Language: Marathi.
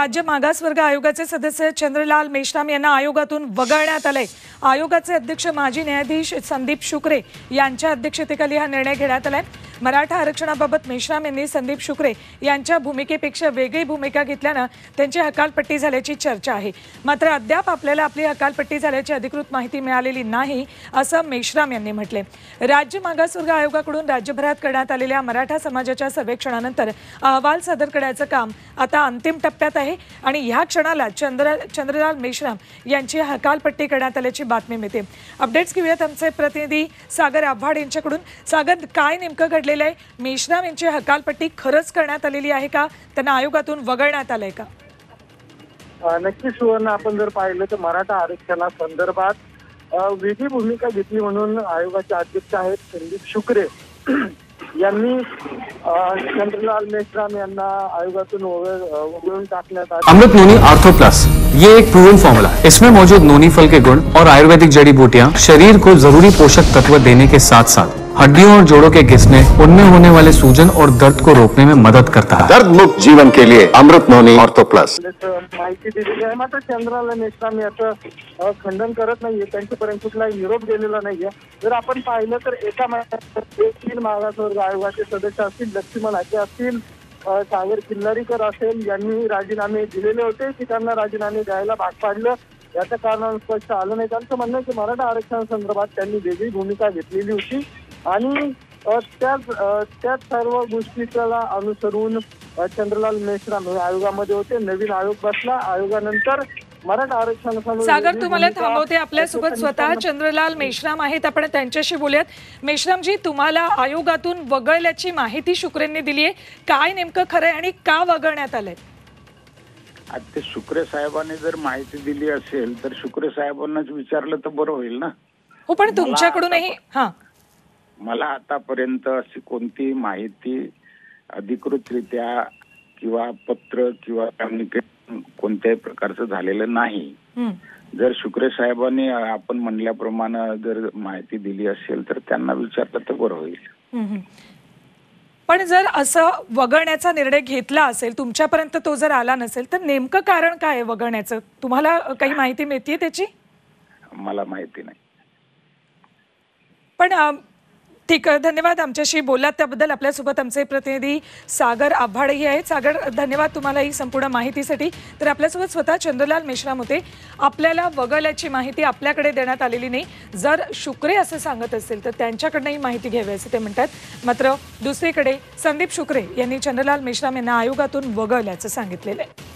राज्य मागासवर्ग आयोगाचे सदस्य चंद्रलाल मेश्राम यांना आयोगातून वगळण्यात आले। आयोगाचे अध्यक्ष माजी न्यायाधीश संदीप शुक्रे यांच्या अध्यक्षतेखाली हा निर्णय घेण्यात आलाय। मराठा आरक्षणाबाबत मेश्राम यांनी संदीप शुक्रे यांच्या भूमिकेपेक्षा वेगळी भूमिका घेतल्याने त्यांची हकालपट्टी झाल्याची चर्चा आहे। मात्र अद्याप आपल्याला आपली हकालपट्टी झाल्याची अधिकृत माहिती मिळालेली नाही असं मेश्राम यांनी म्हटले। राज्य मागासवर्ग आयोगाकडून राज्यभरात करण्यात आलेल्या मराठा समाजाच्या सर्वेक्षणानंतर अहवाल सादर करण्याचं काम आता अंतिम टप्प्यात आहे आणि ह्या क्षणाला चंद्रलाल मेश्राम यांची हकालपट्टी करण्यात आल्याची बातमी मिळते। अपडेट्स घेऊयात आमचे प्रतिनिधी सागर आव्हाड यांच्याकडून। सागर, काय नेमकं घडलेलं आहे? मेश्राम यांची हकालपट्टी खरंच करण्यात आलेली आहे का? त्यांना आयोगातून वगळण्यात आलंय का? नक्कीच सुवर्ण, आपण जर पाहिलं तर मराठा आरक्षणा संदर्भात वेगळी भूमिका घेतली म्हणून आयोगाचे अध्यक्ष आहेत संदीप शुक्रे यांनी चंद्रलाल मेश्राम यांना आयोगातून वगळून टाकण्यात आले। अमृत नोनी आर्थो प्लस, ये एक प्रूवन फॉर्मूला है। इसमें मौजूद नोनी फल के गुण और आयुर्वेदिक जड़ी बूटियां शरीर को जरूरी पोषक तत्व देने के साथ साथ हड्डियों और जोड़ों के घिसने, उनमें होने वाले सूजन और दर्द को रोकने में मदद करता है। दर्द मुक्त जीवन के लिए अमृत नोनी आर्थो प्लस। माहिती दिलेली आहे, मात्र चंद्रलाल मेश्राम याचं खंडन करत नाहीये, त्यांच्यापर्यंत कुठलाही निरोप गेलेला नाहीये। जर आपण पाहिलं तर एका महिन्यात 3 मागासवर्ग आयोगाचे सदस्य असतील, लक्ष्मण हाके असतील, सागर किल्लारीकर असेल, यांनी राजीनामे दिलेले होते की त्यांना राजीनामे द्यायला भाग पाडलं याचं कारण स्पष्ट आलं नाही। त्यांचं म्हणणं आहे की मराठा आरक्षणासंदर्भात त्यांनी वेगळी भूमिका घेतलेली होती आणि त्याच सर्व गोष्टीला अनुसरून चंद्रलाल मेश्राम हे आयोगामध्ये होते। नवीन आयोग बसला, आयोगानंतर मराठा आरक्षणासंदर्भात सागर, तुम्हाला थांबवते। आपल्यासोबत स्वतः चंद्रलाल मेश्राम आहेत, आपण त्यांच्याशी बोलूयात। मेश्रामजी, तुम्हाला आयोगातून वगळल्याची माहिती शुक्रेंनी दिली आहे, काय नेमकं खरं आहे आणि का वगळण्यात आलंय? आता ते शुक्रे साहेबांनी जर माहिती दिली असेल तर शुक्रे साहेबांनाच विचारलं तर बरं होईल ना। हो, पण तुमच्याकडूनही मला आतापर्यंत अशी कोणती माहिती अधिकृतरित्या किंवा पत्र किंवा कम्युनिकेशन कोणत्याही प्रकारचं झालेलं नाही। जर शुक्रे साहेबांनी आपण म्हणल्याप्रमाणे जर माहिती दिली असेल तर त्यांना विचारलं तर बरं होईल। पण जर असं वगळण्याचा निर्णय घेतला असेल, तुमच्यापर्यंत तो जर आला नसेल तर नेमकं कारण काय आहे वगळण्याचं? तुम्हाला काही माहिती मिळतेय त्याची? मला माहिती नाही। पण ठीक आहे, धन्यवाद आमच्याशी बोललात त्याबद्दल। आपल्यासोबत आमचे प्रतिनिधी सागर आव्हाडही आहेत। सागर, धन्यवाद तुम्हाला ही संपूर्ण माहितीसाठी। तर आपल्यासोबत स्वतः चंद्रलाल मेश्राम होते। आपल्याला वगळल्याची माहिती आपल्याकडे देण्यात आलेली नाही, जर शुक्रे असं सांगत असेल तर त्यांच्याकडनं ही माहिती घ्यावी असं ते म्हणतात। मात्र दुसरीकडे संदीप शुक्रे यांनी चंद्रलाल मेश्राम यांना आयोगातून वगळल्याचं सांगितलेलं आहे।